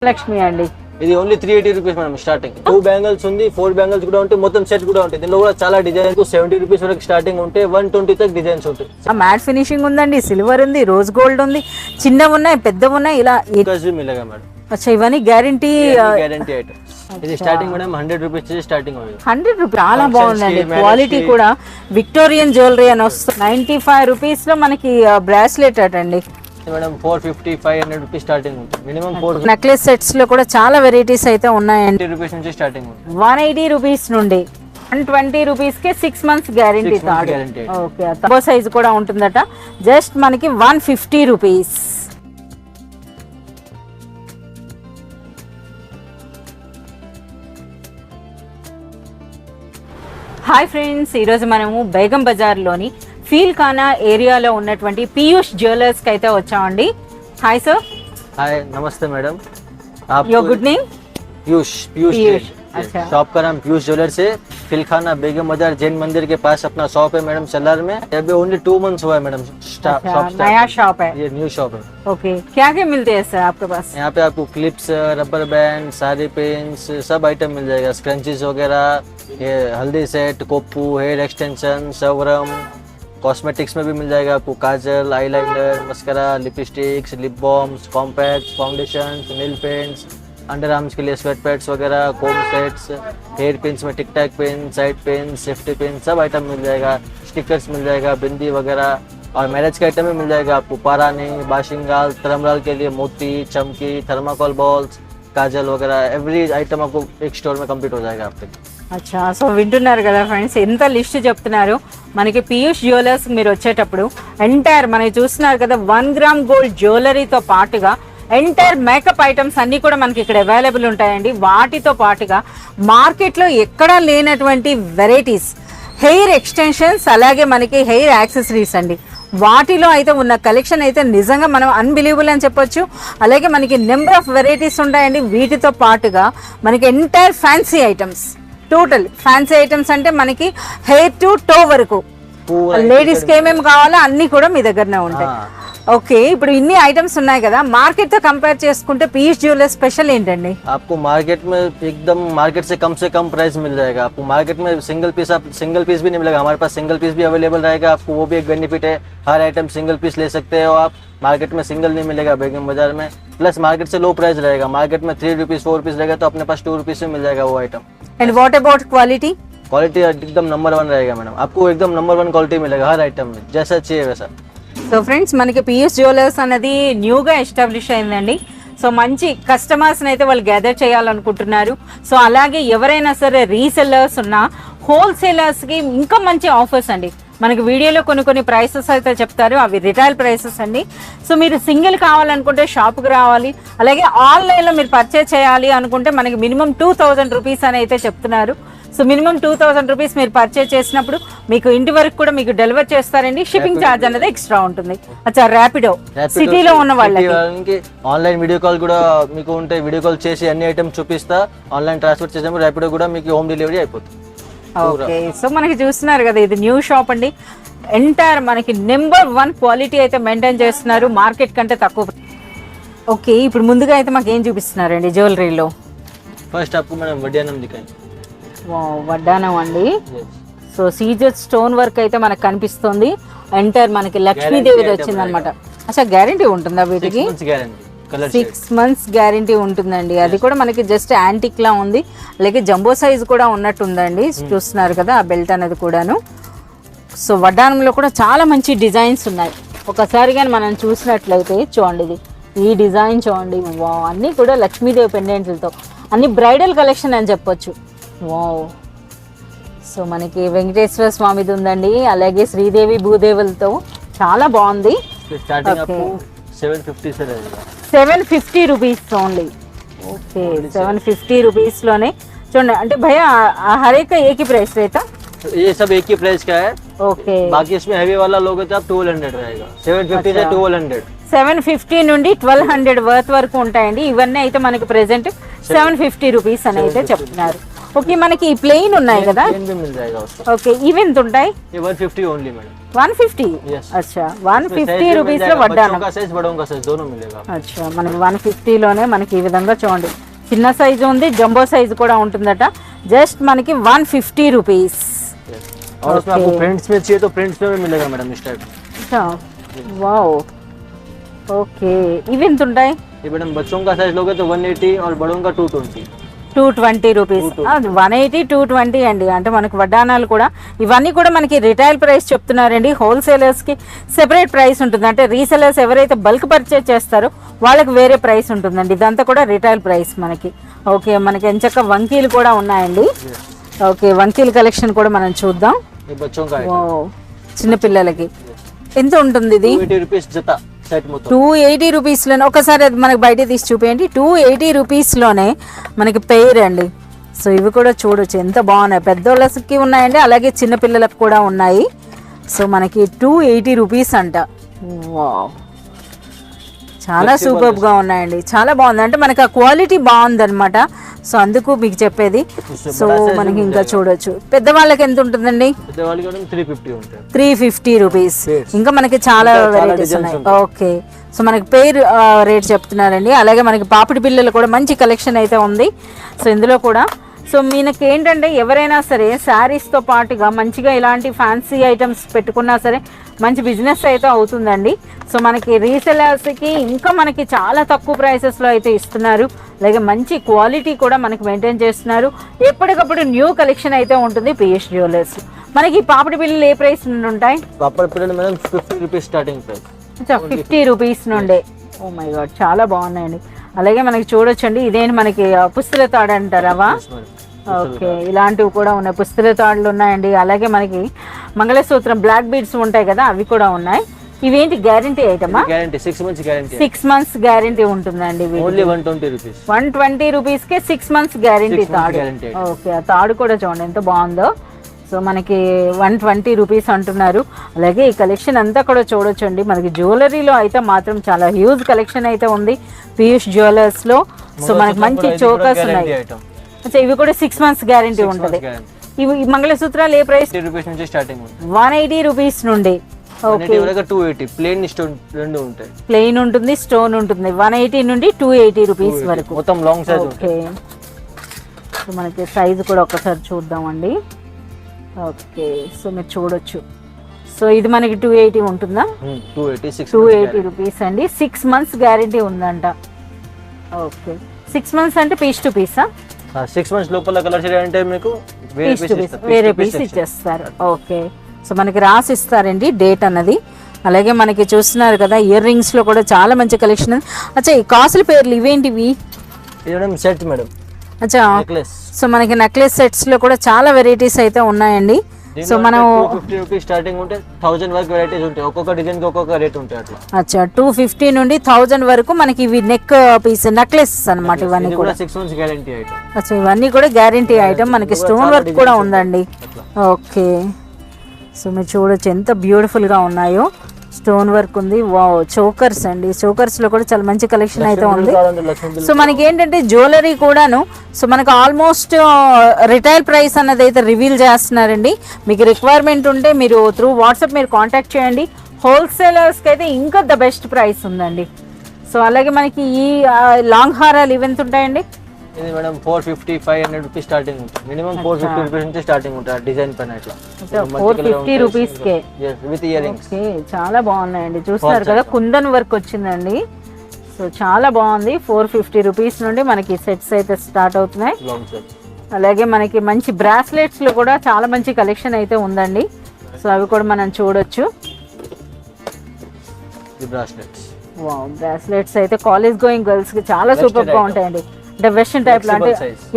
లక్ష్మి అండి. ఇది only 380 rupees madam starting. 2 bangles ఉంది, 4 బ్యాంగిల్స్ కూడా ఉంటాయి, మొత్తం సెట్ కూడా ఉంటాయి. దీనిలో కూడా చాలా డిజైన్స్ 70 రూపీస్ వరకు స్టార్టింగ్ ఉంటాయి, 120 తక్ డిజైన్స్ ఉంటాయి. మ్యాట్ ఫినిషింగ్ ఉందండి, సిల్వర్ ఉంది, రోజ్ గోల్డ్ ఉంది, చిన్నవి ఉన్నాయి, పెద్దవి ఉన్నాయి. ఇలా మిలేగా మేడం. అచ్చా, ఇవన్నీ గ్యారంటీ ఐటమ్. ఇది starting madam 100 rupees starting. 100 rupees చాలా బాగుందండి. క్వాలిటీ కూడా విక్టోరియన్ జ్యువెలరీ అని వస్తుంది. 95 రూపీస్ లో మనకి బ్రాస్లెట్ అటండి మేడం. 450 500 రూపీస్ స్టార్టింగ్ ఉంటుంది. మినిమం 4 నెక్లెస్ సెట్స్ లో కూడా చాలా వెరైటీస్ అయితే ఉన్నాయండి. 80 రూపీస్ నుంచి స్టార్టింగ్ ఉంటుంది. 180 రూపీస్ నుండి 120 రూపీస్ కి 6 మంత్స్ గ్యారంటీ. ఓకే, తక్కువ సైజ్ కూడా ఉంటుందట. జస్ట్ మనకి 150 రూపీస్. హాయ్ ఫ్రెండ్స్, ఈరోజు మనము బేగం బజార్లోని ఫీల్ ఖానా ఏరియాలో ఉన్నటువంటి పీయూష్ జ్యువెలర్స్కి అయితే వచ్చామండి. Hi sir. హాయ్, నమస్తే madam. Your good name? Piyush. अच्छा, शॉप का नाम पीयूष ज्वेलर्स है. फिलखाना बेगम बाजार जैन मंदिर के पास अपना शॉप है मैडम, सलार में. अभी ओनली 2 मंथ्स हुआ है मैडम. नया शॉप है. ये न्यू शॉप है. ओके, क्या क्या मिलते हैं सर आपके पास? यहाँ पे आपको clips, rubber band, sari pins, सब आइटम मिल जाएगा. स्क्रंचीज वगैरह, ये हल्दी सेट, कोप्पू, हेयर एक्सटेंशन, सवरम. कॉस्मेटिक्स में भी मिल जाएगा आपको काजल, eyeliner, mascara, lipsticks, lip balms, compact, foundation, nail paints, under arms के लिए स्वेट पैड्स वगैरह, कोम सेट्स, हेयर पिन्स में tic tac pin, side pin, safety pin, सब आइटम मिल जाएगा. स्टिकर्स मिल जाएगा, बिंदी वगैरह, और मैरिज का आइटम भी मिल जाएगा आपको. पारानी, बाशिंगाल, तरमराल के लिए मोती, चमकी, थर्माकोल बॉल्स, काजल वगैरह, एवरी आइटम आपको एक स्टोर में कंप्लीट हो जाएगा आपके. అచ్చా, సో వింటున్నారు కదా ఫ్రెండ్స్, ఎంత లిస్ట్ చెప్తున్నారు మనకి పీయూష్ జ్యువెలర్స్. మీరు వచ్చేటప్పుడు ఎంటైర్ మనకి చూస్తున్నారు కదా 1 గ్రామ్ గోల్డ్ జ్యువెలరీతో పాటుగా ఎంటైర్ మేకప్ ఐటమ్స్ అన్నీ కూడా మనకి ఇక్కడ అవైలబుల్ ఉంటాయండి. వాటితో పాటుగా మార్కెట్లో ఎక్కడా లేనటువంటి వెరైటీస్, హెయిర్ ఎక్స్టెన్షన్స్, అలాగే మనకి హెయిర్ యాక్సెసరీస్ అండి. వాటిలో అయితే ఉన్న కలెక్షన్ అయితే నిజంగా మనం అన్బిలీవబుల్ అని చెప్పొచ్చు. అలాగే మనకి నెంబర్ ఆఫ్ వెరైటీస్ ఉంటాయండి. వీటితో పాటుగా మనకి entire fancy items, total fancy items అంటే మనకి హెయిర్ టు టో వరకు లేడీస్ కి ఏమేమి కావాలో అన్ని కూడా మీ దగ్గరనే ఉంటాయి. ఓకే, ఇప్పుడు ఇన్ని ఐటమ్స్ ఉన్నాయి కదా, మార్కెట్ తో కంపేర్ చేసుకుంటే పీయూష్ జ్యువెలర్స్ స్పెషల్ ఏంటండి? आपको मार्केट में एकदम मार्केट से कम प्राइस मिल जाएगा. आपको मार्केट में सिंगल पीस भी नहीं मिलेगा. हमारे पास सिंगल पीस भी अवेलेबल रहेगा आपको, वो भी एक बेनिफिट है. हर आइटम सिंगल पीस ले सकते हो आप. मार्केट में सिंगल नहीं मिलेगा बेगम बाजार में. प्लस मार्केट से लो प्राइस रहेगा. मार्केट में 3 रुपीज 4 रुपीज रहेगा, तो अपने पास 2 रुपीज में मिल जाएगा वो item. And what about quality? Quality एकदम नंबर 1 रहेगा मैडम. आपको एकदम नंबर 1 क्वालिटी मिलेगा हर आइटम में, जैसा चाहिए वैसा. సో ఫ్రెండ్స్, మనకి పీయూష్ జ్యువెలర్స్ అనేది న్యూగా ఎస్టాబ్లిష్ అయిందండి. సో మంచి కస్టమర్స్ని అయితే వాళ్ళు గ్యాదర్ చేయాలనుకుంటున్నారు. సో అలాగే ఎవరైనా సరే రీసెల్లర్స్ ఉన్నా, హోల్సేలర్స్కి ఇంకా మంచి ఆఫర్స్ అండి. మనకి వీడియోలో కొన్ని ప్రైసెస్ అయితే చెప్తారు, అవి రిటైల్ ప్రైసెస్ అండి. సో మీరు సింగిల్ కావాలనుకుంటే షాప్కి రావాలి. అలాగే ఆన్లైన్లో మీరు పర్చేజ్ చేయాలి అనుకుంటే మనకి మినిమం 2000 రూపీస్ అని అయితే చెప్తున్నారు. సో మినిమం 2000 రూపీస్ మీరు పర్చేజ్ చేసినప్పుడు మీకు ఇంటి వరకు కూడా మీకు డెలివర్ చేస్తారండి. షిప్పింగ్ ఛార్జ్ అనేది ఎక్స్ట్రా ఉంటుంది. అచ్చా, ర్యాపిడో సిటీలో ఉన్న వాళ్ళకి ఆన్లైన్ వీడియో కాల్ కూడా మీకు ఉంటే, వీడియో కాల్ చేసి అన్ని ఐటమ్స్ చూపిస్తా. ఆన్లైన్ ట్రాన్స్ఫర్ చేసినప్పుడు ర్యాపిడో కూడా మీకు హోమ్ డెలివరీ అయిపోతుంది. ఓకే, సో మనకి చూస్తున్నారు కదా, ఇది న్యూ షాప్ అండి. ఎంటైర్ మనకి నెంబర్ 1 క్వాలిటీ అయితే మెయింటైన్ చేస్తున్నారు, మార్కెట్ కంటే తక్కువ. ఓకే, ఇప్పుడు ముందుగా అయితే మాకు ఏం చూపిస్తున్నారండి జ్యువెలరీలో? ఫస్ట్ आपको మనం వడ్డానం దిఖాయి. వడ్డానం అండి. సో సీజర్ స్టోన్ వర్క్ అయితే మనకు కనిపిస్తుంది. ఎంటైర్ మనకి లక్ష్మీదేవిది వచ్చింది అనమాట. అసలు గ్యారంటీ ఉంటుందా వీటికి? 6 మంత్స్ గ్యారంటీ ఉంటుందండి. అది కూడా మనకి జస్ట్ యాంటిక్ లా ఉంది. అలాగే జంబో సైజ్ కూడా ఉన్నట్టుందండి. చూస్తున్నారు కదా ఆ బెల్ట్ అనేది కూడాను. సో వడ్డానంలో కూడా చాలా మంచి డిజైన్స్ ఉన్నాయి. ఒకసారి కానీ మనం చూసినట్లయితే చూడండి, ఇది ఈ డిజైన్ చూడండి. అన్నీ కూడా లక్ష్మీదేవి పెండెంట్లతో, అన్ని బ్రైడల్ కలెక్షన్ అని చెప్పొచ్చు. వావ్. సో మనకి వెంకటేశ్వర స్వామిది ఉందండి, అలాగే శ్రీదేవి భూదేవులతో చాలా బాగుంది. 750 రూపీస్ ఓన్లీ. ఓకే, 750 రూపీస్ లోనే చూడండి. అంటే భయ్యా हर एक का एक ही प्राइस रहता? ये सब एक ही प्राइस का है. ओके, बाकी इसमें हैवी वाला लोगे तो आप 1200 रहेगा. 750 से 1200. 750 నుండి 1200 వర్త్ వరకు ఉంటాయండి. ఇవన్నీ అయితే మనకి ప్రెసెంట్ 750 రూపీస్ అని అయితే చెప్తున్నారు. ఓకే మనకి ప్లెయిన్ ఉన్నాయి కదా प्लेन भी मिल जाएगा उसका। ఓకే ఇవి ఎంత ఉంటాయి ये 150 ओनली मैडम। 150 Yes. అచ్చా 150 రూపీస్ లో बच्चों వడ్డానం का साइज बड़ों का साइज दोनों मिलेगा। అచ్చా మనకి 150 లోనే మనకి ఈ విధంగా చూడండి చిన్న సైజు ఉంది జంబో సైజు కూడా ఉంటుందట జస్ట్ మనకి 150 రూపీస్ Yes. और इसमें आपको प्रिंट्स में चाहिए तो प्रिंट्स में भी मिलेगा मैडम इस टाइप। వావ్ ఓకే ఇవి ఎంత ఉంటాయి ये मैडम बच्चों का साइज लोगे तो 180 और बड़ों का 220। 220 రూపీస్ 180 220 అండి అంటే మనకు వడ్డానాలు కూడా ఇవన్నీ కూడా మనకి రిటైల్ ప్రైస్ చెప్తున్నారండి హోల్సేలర్స్ కి సెపరేట్ ప్రైస్ ఉంటుంది అంటే రీసెలర్స్ ఎవరైతే బల్క్ పర్చేజ్ చేస్తారో వాళ్ళకి వేరే ప్రైస్ ఉంటుందండి ఇదంతా కూడా రిటైల్ ప్రైస్ మనకి ఓకే మనకి ఎంచక్క వంకీలు కూడా ఉన్నాయండి ఓకే వంకీల కలెక్షన్ కూడా మనం చూద్దాం ये बच्चों का ఓ చిన్న పిల్లలకి ఎంత ఉంటుంది ఇది 280 रुपीस जता सेट మొత్తం 280 రూపీస్లోనే ఒకసారి అది మనకి బయట తీసి చూపించండి 280 రూపీస్లోనే మనకి పెయిర్ అండి సో ఇవి కూడా చూడొచ్చు ఎంత బాగున్నాయి పెద్దోళ్ళకి ఉన్నాయండి అలాగే చిన్నపిల్లలకు కూడా ఉన్నాయి సో మనకి 280 రూపీస్ అంట వావ్ చాలా సూపర్గా ఉన్నాయండి చాలా బాగుంది అంటే మనకి ఆ క్వాలిటీ బాగుందన్నమాట సో అందుకు మీకు చెప్పేది సో మనకి ఇంకా చూడొచ్చు పెద్దవాళ్ళకి ఎంత ఉంటుందండి పెద్దవాళ్ళకి కూడా 350 ఉంటాయి 350 రూపీస్ ఇంకా మనకి చాలా వెరైటీస్ ఉన్నాయి ఓకే సో మనకి పేరు రేట్ చెప్తున్నారండి అలాగే మనకి పాపిడి బిళ్ళలు కూడా మంచి కలెక్షన్ అయితే ఉంది సో ఇందులో కూడా సో మీకు ఏంటంటే ఎవరైనా సరే శారీస్తో పాటుగా మంచిగా ఇలాంటి ఫ్యాన్సీ ఐటమ్స్ పెట్టుకున్నా సరే మంచి బిజినెస్ అయితే అవుతుందండి సో మనకి రీసెలర్స్కి ఇంకా మనకి చాలా తక్కువ ప్రైసెస్లో అయితే ఇస్తున్నారు అలాగే మంచి క్వాలిటీ కూడా మనకి మెయింటైన్ చేస్తున్నారు ఎప్పటికప్పుడు న్యూ కలెక్షన్ అయితే ఉంటుంది పిఎస్ జ్యువెలర్స్ మనకి పాపిడి బిళ్ళలు ఏ ప్రైస్ నుండి ఉంటాయి పాపడ్ పిల్లలు madam 50 rupees starting price 50 rupees నుండే ఓ మై గాడ్ చాలా బాగున్నాయండి అలాగే మనకి చూడొచ్చండి ఇదేంటి మనకి పుస్తల తాడు అంటారావా ఓకే ఇలాంటివి కూడా ఉన్నాయి పుస్తల తాడులు ఉన్నాయండి అలాగే మనకి మంగళసూత్రం బ్లాక్ బీడ్స్ ఉంటాయి కదా అవి కూడా ఉన్నాయి ఇవేంటి గ్యారంటీ ఐటమా guarantee 6 months guarantee 6 months guarantee ఉంటుందండి ఓన్లీ 120 రూపీస్ 120 రూపీస్కే 6 మంత్స్ గ్యారంటీ తాడు ఓకే ఆ తాడు కూడా చూడండి ఎంత బాగుందో సో మనకి 120 రూపీస్ అంటున్నారు అలాగే ఈ కలెక్షన్ అంతా కూడా చూడొచ్చండి మనకి జ్యువెలరీలో అయితే మాత్రం చాలా హ్యూజ్ కలెక్షన్ అయితే ఉంది పీయూష్ జ్యువెలర్స్లో సో మనకి మంచి చోకర్స్ ఉన్నాయి అచ్చా ఇవి కూడా 6 మంత్స్ గ్యారంటీ ఉంటుంది ఇవి మంగళసూత్రాలు ఏ ప్రైస్ 80 రూపీస్ నుంచి స్టార్టింగ్ ఉంది 180 రూపీస్ నుండి ఓకే 280 ప్లేన్ స్టోన్ రెండు ఉంటాయి ప్లెయిన్ ఉంటుంది స్టోన్ ఉంటుంది 180 నుండి 280 రూపీస్ వరకు మొత్తం లాంగ్ సైజ్ ఓకే సో మనకి సైజు కూడా ఒకసారి చూద్దామండి ఓకే సో మీరు చూడొచ్చు సో ఇది మనకి 280 ఉంటుందా 280 రూపీస్ అండి 6 మంత్స్ గ్యారంటీ ఉందంట ఓకే 6 మంత్స్ అంటే పీస్ టు పీసా 6 మంత్స్ లోపల కలర్ చేయాలంటే మీకు వేరే పీస్ ఇచ్చేస్తారు ఓకే సో మనకి రాసి ఇస్తారండి డేట్ అన్నది అలాగే మనకి చూస్తున్నారు కదా ఇయర్ రింగ్స్ లో కూడా చాలా మంచి కలెక్షన్ ఉంది అచ్చా ఈ కాసుల పేర్లు ఇవేంటివి సెట్ మేడం అచ్చా సో మనకి నెక్లెస్ సెట్స్ లో కూడా చాలా వెరైటీస్ అయితే ఉన్నాయండి సో మనం 250 రూపీస్ స్టార్టింగ్ ఉంటే 1000 వరకు వెరైటీస్ ఉంటాయి ఒక్కొక్క డిజైన్ కి ఒక్కొక్క రేట్ ఉంటాయి అట్లా అచ్చా 250 నుండి 1000 వరకు మనకి ఇవి నెక్ పీస్ నెక్లెస్ అన్నమాట ఇవన్నీ కూడా 6 మంత్స్ గ్యారంటీ ఐటమ్ అచ్చా ఇవన్నీ కూడా గ్యారంటీ ఐటమ్ మనకి స్టోన్ వర్క్ కూడా ఉందండి ఓకే సో మీరు చూడొచ్చు ఎంత బ్యూటిఫుల్ గా ఉన్నాయో స్టోన్ వర్క్ ఉంది వావ్ చోకర్స్ అండి చోకర్స్ లో కూడా చాలా మంచి కలెక్షన్ అయితే ఉంది సో మనకి ఏంటంటే జ్యువెలరీ కూడాను సో మనకు ఆల్మోస్ట్ రిటైల్ ప్రైస్ అన్నది అయితే రివీల్ చేస్తున్నారండి మీకు రిక్వైర్మెంట్ ఉంటే మీరు త్రూ వాట్సాప్ మీరు కాంటాక్ట్ చేయండి హోల్సేలర్స్కి అయితే ఇంకా ద బెస్ట్ ప్రైస్ ఉందండి సో అలాగే మనకి ఈ లాంగ్ హారాలు ఇవి ఎంత ఉంటాయండి ఇది మేడం 450 500 రూపీస్ స్టార్టింగ్ ఉంటుంది మినిమం 450 రూపీస్ నుంచి స్టార్టింగ్ ఉంటుంది డిజైన్ పైన ఇట్లా 450 rupees K with ear rings okay చాలా బాగున్నాయండి చూస్తున్నారు కదా కుందన్ వర్క్ వచ్చిందండి సో చాలా బాగుంది 450 రూపీస్ నుండి మనకి సెట్స్ అయితే స్టార్ట్ అవుతున్నాయి అలాగే మనకి మంచి బ్రాస్లెట్స్ లో కూడా చాలా మంచి కలెక్షన్ అయితే ఉందండి సో అవి కూడా మనం చూడొచ్చు బ్రాస్లెట్స్ అయితే కాలేజ్ గోయింగ్ గర్ల్స్ కి చాలా సూపర్ గా ఉంటాయండి అంటే వెస్టర్న్ టైప్ లో అంటే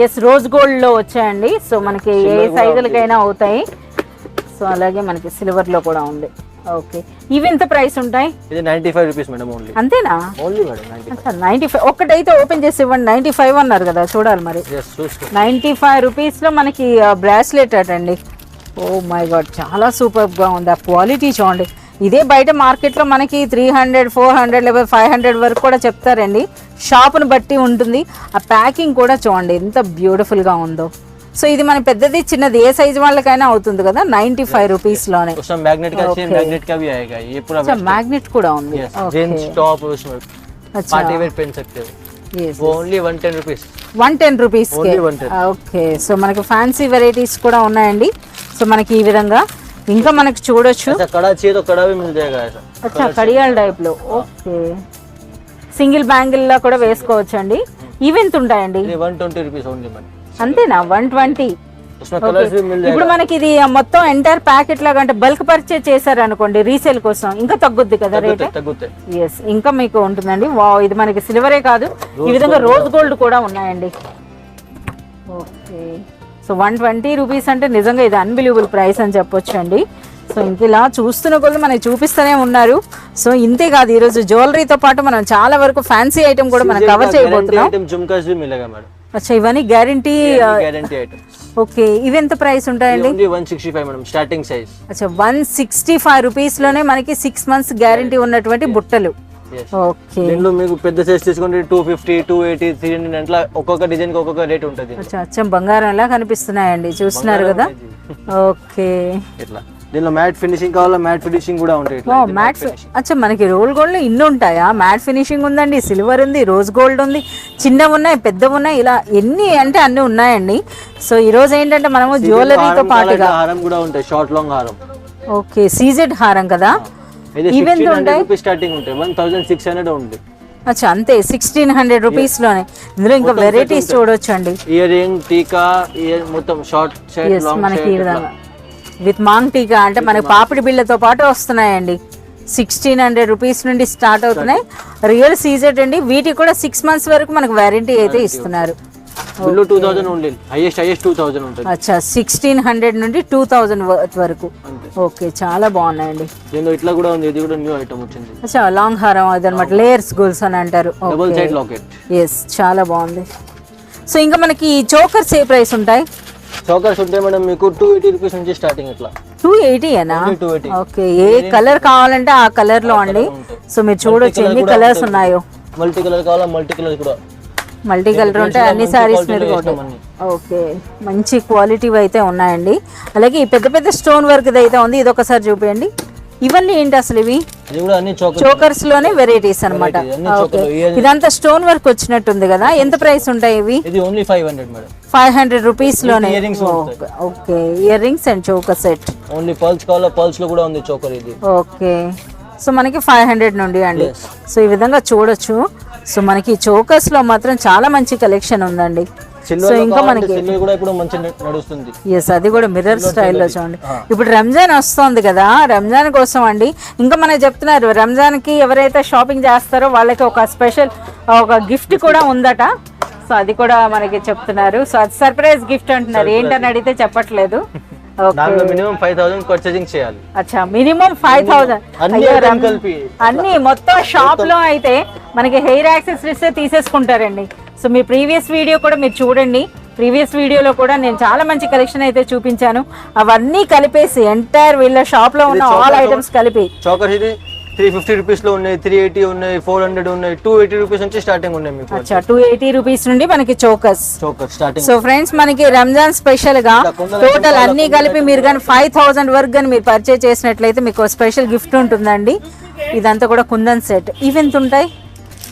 ఎస్ రోజ్ గోల్డ్ లో వచ్చాయండి సో మనకి ఏ సైజులకైనా అవుతాయి సో అలాగే మనకి సిల్వర్ లో కూడా ఉంది ఓకే ఇవి ఎంత ప్రైస్ ఉంటాయి ఇది 95 రూపీస్ మేడం ఓన్లీ అంతేనా ఓన్లీ మేడం 95 ఒక్కటైతే ఓపెన్ చేసి ఇవ్వండి 95 అన్నారు కదా చూడాలి మరి 95 రూపీస్ లో మనకి బ్రాస్లెట్ అటండి ఓ మై గాడ్ చాలా సూపర్ గా ఉంది ఆ క్వాలిటీ చూడండి ఇదే బయట మార్కెట్లో మనకి 300 400 లేదా 500 వరకు కూడా చెప్తారండి షాప్ను బట్టి ఉంటుంది ఆ ప్యాకింగ్ కూడా చూడండి ఎంత బ్యూటిఫుల్గా ఉందో సో ఇది మన పెద్దది చిన్నది ఏ సైజ్ వాళ్ళకైనా అవుతుంది కదా 95 రూపీస్ లోనే. उसमें मैग्नेट का चाहिए, मैग्नेट का भी आएगा ये पूरा अच्छा मैग्नेट కూడా ఉంది. जींस टॉप उसमें अच्छा पार्टी वेयर पहन सकते हो. yes वो ओनली 110 रुपीस. 110 రూపీస్ కే. Only 110. ఓకే సో మనకి ఫ్యాన్సీ వెరైటీస్ కూడా ఉన్నాయండి. సో మనకి ఈ విధంగా ఇంకా మనకి చూడొచ్చు. ऐसा कड़ा चाहिए तो कड़ा भी मिल जाएगा ऐसा. అచ్చా కడియాల్ టైప్ లో. ఓకే సింగిల్ బ్యాంగిల్ లా కూడా వేసుకోవచ్చు అండి. ఇవి ఎంత ఉంటాయండి? ये 120 रुपीस ओनली मैम. అంతేనా 120? उसमें कलर्स भी मिल ఇప్పుడు जाएगा. మనకి ఇది మొత్తం ఎంటైర్ ప్యాకెట్ లాగా అంటే బల్క్ పర్చేజ్ చేశారు అనుకోండి రీసేల్ కోసం ఇంకా తగ్గుద్ది కదా రేట్. तगुते ఎస్ ఇంకా మీకు ఉంటుందండి. వావ్ ఇది మనకి సిల్వరే కాదు ఈ విధంగా రోజ్ గోల్డ్ కూడా ఉన్నాయండి. ఓకే సో 120 రూపీస్ అంటే నిజంగా ఇది అన్బిలీవబుల్ ప్రైస్ అని చెప్పొచ్చు అండి. సో ఇంక ఇలా చూస్తున్న కొద్ది మనకి చూపిస్తూనే ఉన్నారు. సో ఇంతే కాదు ఈరోజు జ్యువెలరీతో పాటు మనం చాలా వరకు ఫ్యాన్సీ ఐటమ్ కూడా మనం కవర్ చేయబోతున్నాం. आइटम झुमकास भी मिलेगा मैडम. అచ్చా ఇవన్నీ గ్యారంటీ. Guarantee item. ఓకే ఇవి ఎంత ప్రైస్ ఉంటాయండి? Only 165 madam starting size. అచ్చా 165 రూపీస్ లోనే మనకి 6 మంత్స్ గ్యారంటీ ఉన్నటువంటి బుట్టలు. ఓకే దీనిలో మీకు పెద్ద సైజ్ తీసుకుంటే 250, 280, 300 అట్లా ఒక్కొక్క డిజైన్ కి ఒక్కొక్క రేట్ ఉంటుంది. అచ్చా అచ్చం బంగారం లా కనిపిస్తున్నాయండి చూస్తున్నారు కదా. ఓకే ఇట్లా దీనిలో మ్యాట్ ఫినిషింగ్ కావాలా మ్యాట్ ఫినిషింగ్ కూడా ఉంటాయి. ఇట్లా మ్యాట్ అచ్చా మనకి రోల్ గోల్డ్ లో ఇన్ని ఉంటాయా? మ్యాట్ ఫినిషింగ్ ఉందండి, సిల్వర్ ఉంది, రోజ్ గోల్డ్ ఉంది, చిన్నవి ఉన్నాయి, పెద్దవి ఉన్నాయి, ఇలా ఎన్ని అంటే అన్ని ఉన్నాయండి. సో ఈ రోజు ఏంటంటే మనము జ్యువెలరీతో పాటుగా హారం కూడా ఉంటాయి, షార్ట్ లాంగ్ హారం. ఓకే సీజెడ్ హారం కదా. ఈవెంట్ ఉంటాయి స్టార్టింగ్ ఉంటాయి 1600 ఉంది. అచ్చా అంతే 1600 రూపీస్ లోనే. ఇందులో ఇంకా వెరైటీస్ చూడొచ్చు అండి. ఇయర్ రింగ్, టీకా, ఇయర్ మొత్తం షార్ట్ షర్ట్ లాంగ్ మనకి ఈ విధంగా విత్ మాంగ్ టీకా అంటే మనకి పాపిడి బిళ్ళతో పాటు వస్తున్నాయండి. 1600 రూపీస్ నుండి స్టార్ట్ అవుతున్నాయి. రియల్ సీజెడ్ అండి. వీటికి కూడా 6 మంత్స్ వరకు మనకు వారంటీ అయితే ఇస్తున్నారు. బిలో 2000 ఓన్లీ, హైయెస్ట్ 2000 ఉంటుంది. అచ్చా 1600 నుండి 2000 వరకు. ఓకే చాలా బాగున్నాయండి. దీనిలో ఇట్లా కూడా ఉంది, ఇది కూడా న్యూ ఐటమ్ వచ్చింది. అచ్చా లాంగ్ హారం అదనమాట, లేయర్స్ గోల్స్ అని అంటారు. Double side locket. ఎస్ చాలా బాగుంది. సో ఇంకా మనకి చోకర్స్ ఏ ప్రైస్ ఉంటాయి? చోకర్స్ ఉంటాయి మేడం మీకు 280 రూపీస్ నుంచి స్టార్టింగ్. ఇట్లా 280 ఏనా? 280. ఓకే ఏ కలర్ కావాలంటే ఆ కలర్ లో అండి. సో మీరు చూడొచ్చు ఎన్ని కలర్స్ ఉన్నాయో. మల్టీ కలర్ కావాలా మల్టీ కలర్ కూడా మల్టీ కలర్ ఉంటాయి అన్ని సారీస్ మీద కూడా. ఓకే మంచి క్వాలిటీ అయితే ఉన్నాయండి. అలాగే ఈ పెద్ద పెద్ద స్టోన్ వర్క్ అయితే ఉంది, ఇది ఒకసారి చూపించండి. ఇవన్నీ ఏంటి అసలు? ఇవి చోకర్స్ లోనే వెరైటీస్ అన్నమాట. ఓకే ఇదంతా స్టోన్ వర్క్ వచ్చినట్టుంది కదా. ఎంత ప్రైస్ ఉంటాయి ఇవి? ఇది ఓన్లీ 500 మేడం. 500 రూపీస్ లోనే. Okay ear rings and choker set. Only pearls కావాలా పర్ల్స్ లో కూడా ఉంది చోకర్ ఇది. ఓకే సో మనకి 500 నుండి అండి. సో ఈ విధంగా చూడొచ్చు. సో మనకి చోకర్స్ లో మాత్రం చాలా మంచి కలెక్షన్ ఉందండి. సో ఇంకా మనకి ఎస్ అది కూడా మిర్రర్ స్టైల్లో చూడండి. ఇప్పుడు రంజాన్ వస్తుంది కదా, రంజాన్ కోసం అండి. ఇంకా మనకి చెప్తున్నారు రంజాన్ కి ఎవరైతే షాపింగ్ చేస్తారో వాళ్ళకి ఒక స్పెషల్ ఒక గిఫ్ట్ కూడా ఉందట. సో అది కూడా మనకి చెప్తున్నారు. సో అది సర్ప్రైజ్ గిఫ్ట్ అంటున్నారు. ఏంటని అడిగితే చెప్పట్లేదు. మినిమం 5000 పర్చేసింగ్ చేయాలి. అచ్చా మినిమం 5000 అన్ని మొత్తం షాప్ లో అయితే మనకి హెయిర్ యాక్సెసరీస్ తీసేసుకుంటారండి. సో మీ ప్రీవియస్ వీడియో కూడా మీరు చూడండి. ప్రీవియస్ వీడియోలో కూడా నేను చాలా మంచి కలెక్షన్ అయితే చూపించాను. అవన్నీ కలిపేసి ఎంటైర్ వీళ్ళ షాప్ లో ఉన్న ఆల్ ఐటమ్స్ కలిపి 350 రూపీస్ లో ఉన్నాయి, 380 ఉన్నాయి, 400 ఉన్నాయి, 280 రూపీస్ నుంచి స్టార్టింగ్ ఉన్నాయి మీకు. అచ్చా 280 రూపీస్ నుండి మనకి చోకర్స్ స్టార్టింగ్. సో ఫ్రెండ్స్ మనకి రంజాన్ స్పెషల్ గా టోటల్ అన్ని కలిపి మీరు కానీ 5000 వరకు కానీ మీరు పర్చేజ్ చేసినట్లయితే మీకు స్పెషల్ గిఫ్ట్ ఉంటుందండి. ఇదంతా కూడా కుందన్ సెట్. ఇవి ఎంత ఉంటాయి?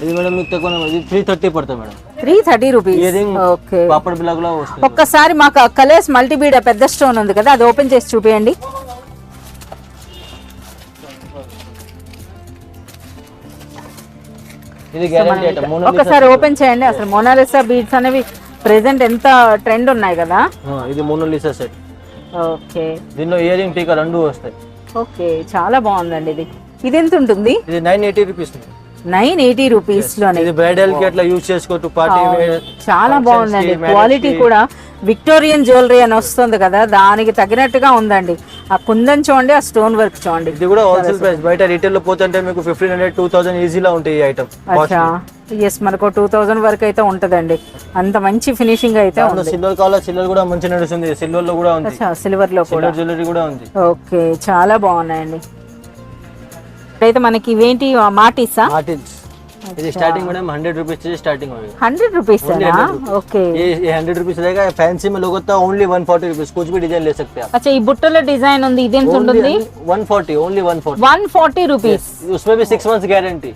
ఇది మేడం మీకు తక్కువ 330 పడుతుంది మేడం. 330 రూపీస్. ఓకే పాపడ్ బ్లాక్ లో వస్తుంది. ఒక్కసారి మాకు కలర్స్ మల్టీ బీడ్ పెద్ద స్టోన్ ఉంది కదా అది ఓపెన్ చేసి చూపియండి. ఇది గ్యారెంటీ ఐటమ్. ఒకసారి ఓపెన్ చేయండి. అసలు మోనాలిసా బీడ్స్ అనేవి ప్రెసెంట్ ఎంత ట్రెండ్ ఉన్నాయి కదా. ఇది మోనాలిసా సెట్. ఓకే దీనిలో ఇయర్ రింగ్ టీకా రెండు వస్తాయి. ఓకే చాలా బాగుందండి. ఇది ఎంత ఉంటుంది? ఇది 980 రూపీస్. 980 రూపీస్ లోనే. ఇది బ్రైడల్ కి అట్లా యూజ్ చేసుకోవచ్చు, పార్టీ వేర్. చాలా బాగుందండి. క్వాలిటీ కూడా విక్టోరియన్ జ్యువెలరీ అని వస్తుంది కదా దానికి తగినట్టుగా ఉందండి. ఆ కుందన్ చూడండి, ఆ స్టోన్ వర్క్ చూడండి. ఇది కూడా హోల్సేల్ ప్రైస్. బయట రీటైల్ లో పోతుంటే మీకు 1500 2000 ఈజీలా ఉంటాయి ఈ ఐటమ్. అచ్చా ఎస్ మనకు 2000 వరకు అయితే ఉంటదండి. అంత మంచి ఫినిషింగ్ అయితే ఉంది. సిల్వర్ కావాలా సిల్వర్ కూడా మంచి నడుస్తుంది. సిల్వర్ లో కూడా ఉంది. అచ్చా సిల్వర్ లో కూడా జ్యువెలరీ కూడా ఉంది. ఓకే చాలా బాగున్నాయండి. అయితే మనకి ఇవేంటి మాటిసా? ఇది स्टार्टिंग मैडम 100 रुपीज से स्टार्टिंग होगी। 100 रुपीस है ना? ओके, ये 100 रुपीज रहेगा। फैंसी में लोग होता है ओनली 140 रुपीज, कुछ भी डिजाइन ले सकते हैं आप। అచ్చా ఈ బుట్టలో డిజైన్ ఉంది, ఇదేంత ఉంటుంది? 140 ఓన్లీ 140 140 రూపీస్. उसमें भी 6 मंथ्स गारंटी।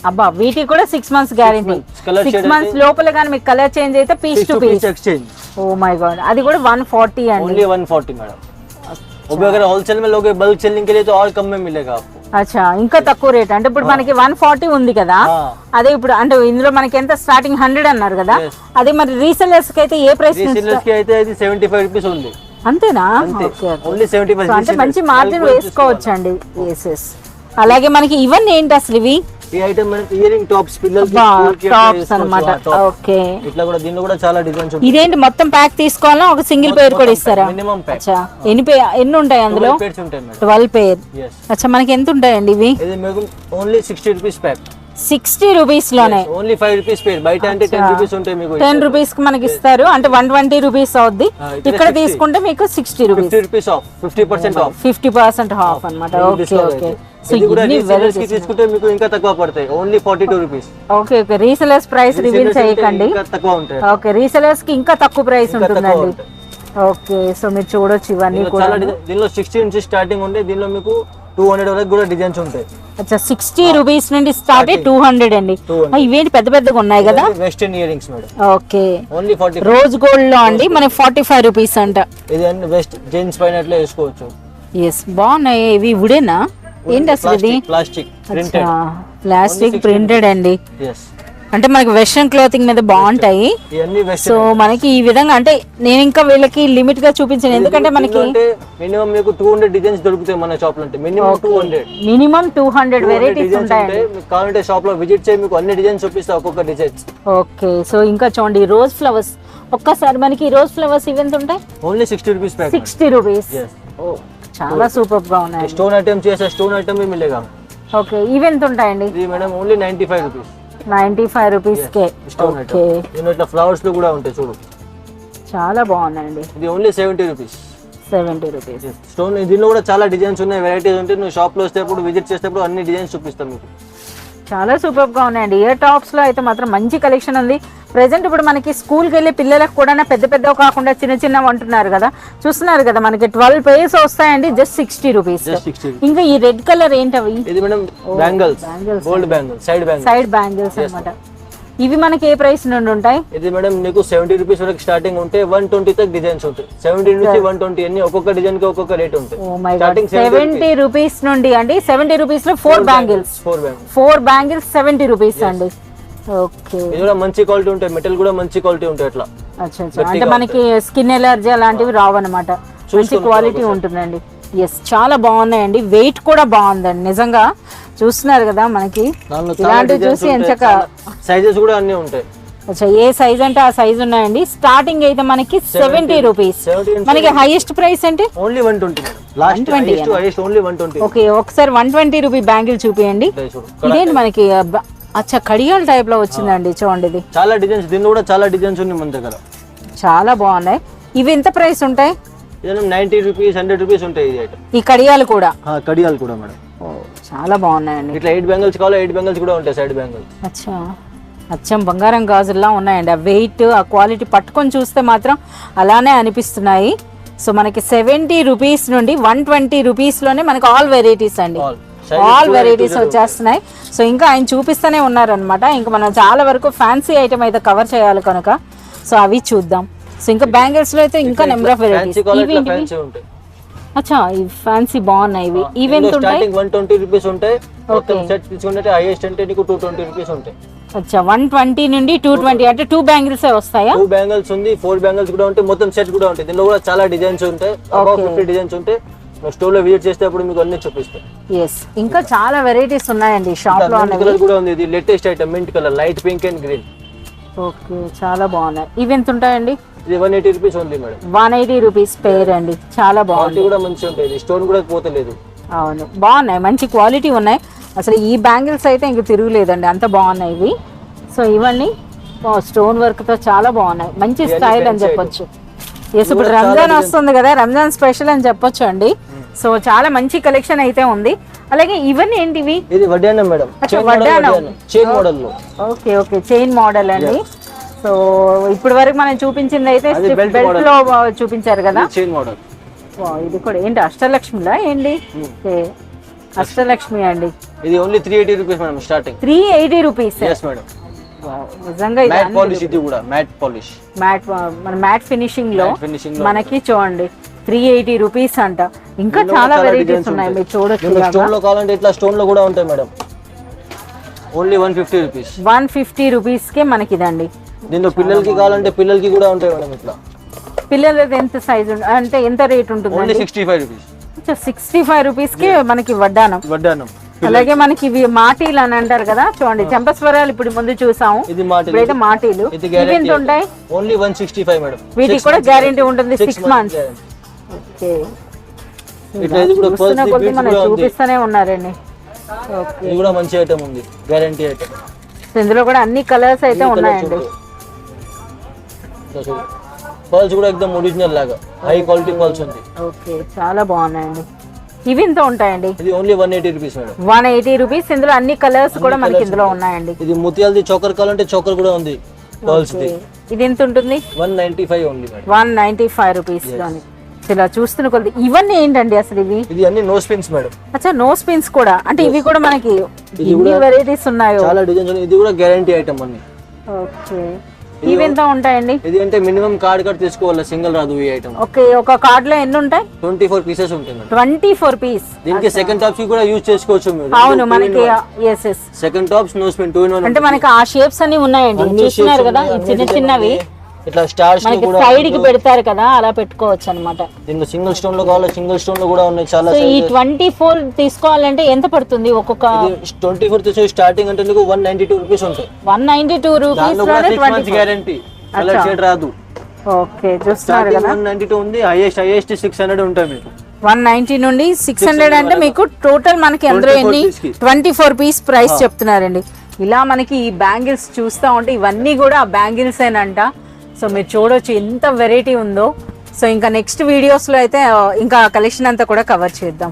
అబ్బా వీటికి కూడా 6 మంత్స్ గ్యారెంటీ. Colour 6 shade మంత్స్ లోపల కానీ మీకు కలర్ చేంజ్ అయితే piece to piece exchange. Oh my god, అది కూడా 140 అండి. Only 140 madam. वो भी अगर होलसेल में लोगे बल्क सेलिंग के लिए तो और कम में मिलेगा आपको। అచ్చా ఇంకా తక్కువ రేట్ అంటే ఇప్పుడు మనకి 140 ఉంది కదా, అదే ఇప్పుడు అంటే ఇందులో మనకి ఎంత స్టార్టింగ్ 100 అన్నారు కదా, అదే మరి రీసెల్లర్స్ కి అయితే ఏ ప్రైస్ నుంచి? రీసెల్లర్స్ కి అయితే ఇది 75 రూపీస్ ఉంది. అంతేనా? ఓకే, ఓన్లీ 75 అంటే మంచి మార్జిన్ వేసుకోవచ్చండి. yes. అలాగే మనకి ఇవన్నీ ఏంటి అసలు ఇవి? ఈ ఐటమ్ మనకి ఇయరింగ్ టాప్స్ పిల్లలకి టాప్స్ అన్నమాట. ఓకే, ఇట్లా కూడా దీనిలో కూడా చాలా డిజైన్స్ ఉంటాయి. ఇదేంటి మొత్తం ప్యాక్ తీసుకోవాలా, ఒక సింగిల్ పేర్ కూడా ఇస్తారా? Minimum pack. అచ్చా ఎన్ని ఉంటాయి అందులో? 12 పేర్స్ ఉంటాయి మేడం. 12 పేర్. yes అచ్చా మనకి ఎంత ఉంటాయండి ఇవి? ఇది మీకు ఓన్లీ 60 రూపీస్ ప్యాక్. 60 రూపీస్ లోనే ఓన్లీ 5 రూపీస్ పేర్. బయట అంటే 10 రూపీస్ ఉంటాయి మీకు. 10 రూపీస్ కి మనకి ఇస్తారు, అంటే 120 రూపీస్ అవుద్ది. ఇక్కడ తీసుకుంటే మీకు 60 rupees. 50 rupees off, 50% off. 50% off అన్నమాట. Okay okay. సో ఇది కూడా రీసెలర్స్ కి తీసుకుంటే మీకు ఇంకా తక్కువ పడతాయి. Only 42 rupees. Okay okay, resellers price reveal చేయకండి. ఇంకా తక్కువ ఉంటాయి. ఓకే, రీసెలర్స్ కి ఇంకా తక్కువ ప్రైస్ ఉంటుందండి. ఓకే, సో మీరు చూడొచ్చు ఇవన్నీ కూడా. దీనిలో 60 నుంచి స్టార్టింగ్ ఉంటే దీనిలో మీకు 200 వరకు కూడా డిజైన్స్ ఉంటాయి. అచ్చా 60 రూపీస్ నుండి స్టార్ట్ అయ్యి 200 అండి. ఇవేంటి పెద్ద పెద్దగా ఉన్నాయి కదా? Western earrings madam. Okay, only 40. Rose gold లో అండి మనకి 45 రూపీస్ అంట. ఇది అన్ని వెస్ట్ జెంట్స్ పైన అట్లా వేసుకోవచ్చు. ఎస్, బాగున్నాయి ఇవి. వుడేనా ఏంటి అసలు ఇది? Plastic printed. ప్లాస్టిక్ ప్రింటెడ్ అండి. yes అంటే మనకి వెస్ట్రన్ క్లోతింగ్ మీద బాగుంటాయి. ఇవన్నీ సో వెస్టర్న్. మనకి ఈ విధంగా అంటే నేను ఇంకా వీళ్ళకి లిమిట్ గా చూపించాను, ఎందుకంటే మనకి మినిమం మీకు 200 డిజైన్స్ దొరుకుతాయి మన షాప్ లో. అంటే మినిమం 200. మినిమం 200 వెరైటీస్ ఉంటాయండి. మీకు కావాలంటే షాప్ లో విజిట్ చేయి, మీకు అన్ని డిజైన్స్ చూపిస్తా, ఒక్కొక్క డిజైన్స్. ఓకే, సో ఇంకా చూడండి రోజ్ ఫ్లవర్స్. ఒక్కసారి మనకి రోజ్ ఫ్లవర్స్ ఈవెంట్ ఉంటాయి. Only 60 rupees pack. 60 rupees. yes చాలా సూపర్ గా ఉన్నాయి. స్టోన్ ఐటమ్ చేసే స్టోన్ ఐటమ్ भी मिलेगा. ఓకే, ఈవెంట్ ఉంటాయండి. ఇది మేడం ఓన్లీ 95 రూపీస్. 95 రూపీస్ కే. Stone item. దీనిలో ఇట్లా ఫ్లవర్స్ లో కూడా ఉంటాయి చూడు, చాలా బాగున్నాయండి. ఇది ఓన్లీ 70 రూపీస్. 70 రూపీస్. స్టోన్ దీనిలో కూడా చాలా డిజైన్స్ ఉన్నాయి, వెరైటీస్ ఉంటాయి. నువ్వు షాప్ లో వస్తేప్పుడు విజిట్ చేసేప్పుడు అన్ని డిజైన్స్ చూపిస్తాం మీకు. చాలా సూపర్ గా ఉన్నాయండి. ఇయర్ టాప్స్ లో అయితే మాత్రం మంచి కలెక్షన్ ఉంది. ప్రెసెంట్ ఇప్పుడు మనకి స్కూల్కి వెళ్ళే పిల్లలకు కూడా పెద్ద పెద్దవి కాకుండా చిన్న చిన్నవి అంటున్నారు కదా, చూస్తున్నారు కదా మనకి 12 పేర్స్ వస్తాయండి జస్ట్ 60 రూపీస్. ఇంకా ఈ రెడ్ కలర్ ఏంటవి? ఇది madam bangles, gold bangles, side bangles అన్నమాట. ఇవి మనకి ఏ ప్రైస్ నుండి ఉంటాయి? ఇది మేడం నీకు 70 రూపీస్ వరకు స్టార్టింగ్ ఉంటే 120 తక్ డిజైన్స్ ఉంటాయి. 70 నుంచి 120 అన్ని ఒక్కొక్క డిజైన్ కి ఒక్కొక్క రేట్ ఉంటాయి. ఓ మై గాడ్, 70 రూపీస్ నుండి అండి. 70 రూపీస్ లో 4 బ్యాంగిల్స్. 4 బ్యాంగిల్స్ 70 రూపీస్ అండి. ఓకే, ఇది కూడా మంచి క్వాలిటీ ఉంటాయి, మెటల్ కూడా మంచి క్వాలిటీ ఉంటాయి. అట్లా అచ్చా అచ్చా, అంటే మనకి స్కిన్ ఎలర్జీ అలాంటివి రావన్నమాట. మంచి క్వాలిటీ ఉంటుందండి. ఎస్, చాలా బాగున్నాయండి. వెయిట్ కూడా బాగుందండి నిజంగా. చూస్తున్నారు కదా మనకి ఇలాంటివి చూసి ఎంచక సైజెస్ కూడా అన్ని ఉంటాయి. అచ్చా, ఏ సైజ్ అంటే ఆ సైజ్ ఉన్నాయండి. స్టార్టింగ్ అయితే మనకి 70 రూపీస్. మనకి హైయెస్ట్ ప్రైస్ అంటే only 120. Last highest only 120. Okay, ఒకసారి 120 రూపీ బ్యాంగిల్ చూపియండి. ఇదేంటి మనకి? అచ్చా, కడియాల టైప్ లో వచ్చిందండి చూడండి. ఇది చాలా డిజైన్స్, దీనిలో కూడా చాలా డిజైన్స్ ఉన్నాయి మన దగ్గర. చాలా బాగున్నాయి. ఇవి ఎంత ప్రైస్ ఉంటాయి? 90 రూపీస్, 100 రూపీస్ ఉంటాయి. ఇది ఐటమ్ ఈ కడియాలు కూడా? కడియాలు కూడా మేడం. చాలా బాగున్నాయండి. ఇట్లా 8 బ్యాంగిల్స్ కావాలో 8 బ్యాంగిల్స్ కూడా ఉంటాయి, సైడ్ బ్యాంగిల్స్. అచ్చా, అచ్చం బంగారం గాజుల్లా ఉన్నాయండి. ఆ వెయిట్, ఆ క్వాలిటీ పట్టుకొని చూస్తే మాత్రం అలానే అనిపిస్తున్నాయి. సో మనకి 70 రూపీస్ నుండి 120 రూపీస్ లోనే మనకి ఆల్ వెరైటీస్ అండి. ఆల్ వెరైటీస్ వచ్చేస్తున్నాయి. సో ఇంకా ఆయన చూపిస్తూనే ఉన్నారనమాట. ఇంకా మనం చాలా వరకు ఫ్యాన్సీ ఐటమ్ అయితే కవర్ చేయాలి కనుక సో అవి చూద్దాం. సో ఇంకా బ్యాంగిల్స్ లో అయితే ఇంకా నెంబర్ ఆఫ్ వెరైటీస్. అచ్చా, ఈ ఫ్యాన్సీ బాగున్నాయి. ఇవి ఈవెంట్ ఉంటాయి. 120 రూపీస్ ఉంటాయి. మొత్తం సెట్ తీసుకుంటే హైయెస్ట్ అంటే నీకు 220 రూపీస్ ఉంటాయి. అచ్చా, 120 నుండి 220 అంటే 2 బ్యాంగిల్స్ వస్తాయా? 2 బ్యాంగిల్స్ ఉంది, 4 బ్యాంగిల్స్ కూడా ఉంటాయి, మొత్తం సెట్ కూడా ఉంటాయి. దీనిలో కూడా చాలా డిజైన్స్ ఉంటాయి, అబౌట్ 50 డిజైన్స్ ఉంటాయి. స్టోర్ లో విజిట్ చేస్తే అప్పుడు మీకు అన్ని చూపిస్తాం. yes, ఇంకా చాలా వెరైటీస్ ఉన్నాయండి షాప్ లో. కలర్ కూడా ఉంది, ఇది latest item, mint colour, light pink and green. Okay, చాలా బాగున్నాయి. ఇవి ఎంత ఉంటాయండి? ఇది 180 rupees only madam. 180 rupees pair అండి. చాలా బాగుంది, కూడా మంచిగా ఉంటాయి, స్టోన్ కూడా పోతలేదు. అవును, బాగున్నాయి, మంచి క్వాలిటీ ఉన్నాయి. అసలు ఈ బ్యాంగిల్స్ అయితే ఇంక తిరుగులేదండి, అంత బాగున్నాయి ఇవి. సో ఇవన్నీ స్టోన్ వర్క్ తో చాలా బాగున్నాయి, మంచి స్టైల్ అని చెప్పొచ్చు. ఎస్, ఇప్పుడు రంజాన్ వస్తుంది కదా, రంజాన్ స్పెషల్ అని చెప్పొచ్చు అండి. సో చాలా మంచి కలెక్షన్ అయితే ఉంది. అలాగే ఇవన్నీ ఏంటివి? ఇది వడ్డానం మేడం, చైన్ మోడల్ లో. ఓకే ఓకే, చైన్ మోడల్ అండి. సో ఇప్పుడు వరకు మనం చూపించింది అయితే బెల్ట్ లో చూపించారు కదా, చైన్ మోడల్. ఇది కూడా ఏంటి అష్టలక్ష్మిలా ఏంటి? అష్టలక్ష్మి అండి. ఇది only 380 rupees madam starting. 380 rupees. Yes madam. నిజంగా మ్యాట్ పాలిష్, ఇది కూడా మ్యాట్ పాలిష్, మ్యాట్ ఫినిషింగ్ లో మనకి చూడండి 380 రూపీస్ అంట. ఇంకా చాలా వెరైటీస్ ఉన్నాయి, మీరు చూడొచ్చు. స్టోన్ లో కావాలంటే ఇట్లా స్టోన్ లో కూడా ఉంటాయి మేడం. Only 150 rupees. 150 రూపీస్ కే మనకి ఇదండి. దీనిలో పిల్లలకి కావాలంటే పిల్లలకి కూడా ఉంటాయి మేడం. ఇట్లా పిల్లలది ఎంత సైజ్ అంటే ఎంత రేట్ ఉంటుంది? Only 65 rupees. 65 రూపీస్ కి మనకి వడ్డానం. అలాగే మనకి ఇవి మాటీలు అని అంటారు కదా, చూడండి చంపస్వరాలు ఇప్పుడు ముందు చూసాము, ఇప్పుడైతే మాటీలు. ఇవి ఎంత ఉంటాయి? Only 165 madam. వీటికి కూడా గ్యారెంటీ ఉంటుంది 6 months. ఓకే, చూస్తున్న కొద్ది మనం చూపిస్తూనే ఉన్నారండి. ఇది కూడా మంచి ఐటమ్ ఉంది, గ్యారెంటీ ఐటమ్. ఇందులో కూడా అన్ని కలర్స్ అయితే ఉన్నాయండి. పర్ల్స్ కూడా ఎక్దమ్ ఒరిజినల్ లాగా హై క్వాలిటీ పర్ల్స్ ఉంది. ఓకే, చాలా బాగున్నాయండి. ఇవి ఎంత ఉంటాయండి? ఇది ఓన్లీ 180 రూపీస్ మేడం. 180 రూపీస్. ఇందులో అన్ని కలర్స్ కూడా మనకి ఇందులో ఉన్నాయండి. ఇది ముత్యాలది చోకర్ కావాలంటే చోకర్ కూడా ఉంది పర్ల్స్ ది. ఇది ఎంత ఉంటుంది? 195 ఓన్లీ మేడం. 195 రూపీస్ లోని. ఇలా చూస్తున్న కొద్ది ఇవన్నీ ఏంటండి అసలు? ఇది అన్ని నో స్పిన్స్ మేడం. అచ్చా, నో స్పిన్స్ కూడా అంటే ఇవి కూడా మనకి ఇన్ని వెరైటీస్ ఉన్నాయో, చాలా డిజైన్స్ ఉన్నాయి. ఇది కూడా గ్యారెంటీ ఐటమ్ అన్ని. ఓకే, ఇవి ఎంత ఉంటాయండి? ఇది అంటే మినిమం కార్డ్ తీసుకోవాలి, సింగిల్ రాదు ఈ ఐటమ్. ఓకే, ఒక కార్డ్ లో ఎన్ని ఉంటాయి? 24 పీసెస్ ఉంటాయి మేడం. 24 పీస్. దీనికి సెకండ్ టాప్స్ కి కూడా యూజ్ చేసుకోవచ్చు మీరు. అవును, మనకి yes yes second tops no spin 2 in 1 అంటే మనకి ఆ షేప్స్ అన్ని ఉన్నాయండి, చూస్తున్నారు కదా, చిన్న చిన్నవి ఇట్లా స్టార్స్ మనకి సైడ్ కి పెడతారు కదా, అలా పెట్టుకోవచ్చు అన్నమాట. దీనిలో సింగిల్ స్టోన్ లో కావాలి, సింగిల్ స్టోన్ లో కూడా ఉన్నాయి చాలా. ఈ 24 తీసుకోవాలంటే ఎంత పడుతుంది ఒక్కొక్క? 24 తీసే స్టార్టింగ్ అంటే మీకు 192 రూపీస్ ఉంటాయి. 192 రూపీస్ లోనే 6 months గ్యారెంటీ, కలర్ షేడ్ రాదు. ఓకే, చూస్తున్నారు కదా, 192 ఉంది, హైయెస్ట్ 600 ఉంటాయి మీకు. 190 నుండి 600 అంటే మీకు టోటల్ మనకి అందులో ఎన్ని 24 పీస్ ప్రైస్ చెప్తున్నారండి. ఇలా మనకి ఈ బ్యాంగిల్స్ చూస్తూ ఉంటే ఇవన్నీ కూడా ఆ బ్యాంగిల్స్ ఏనంట. సో మీరు చూడొచ్చు ఎంత వెరైటీ ఉందో. సో ఇంకా నెక్స్ట్ వీడియోస్లో అయితే ఇంకా కలెక్షన్ అంతా కూడా కవర్ చేద్దాం.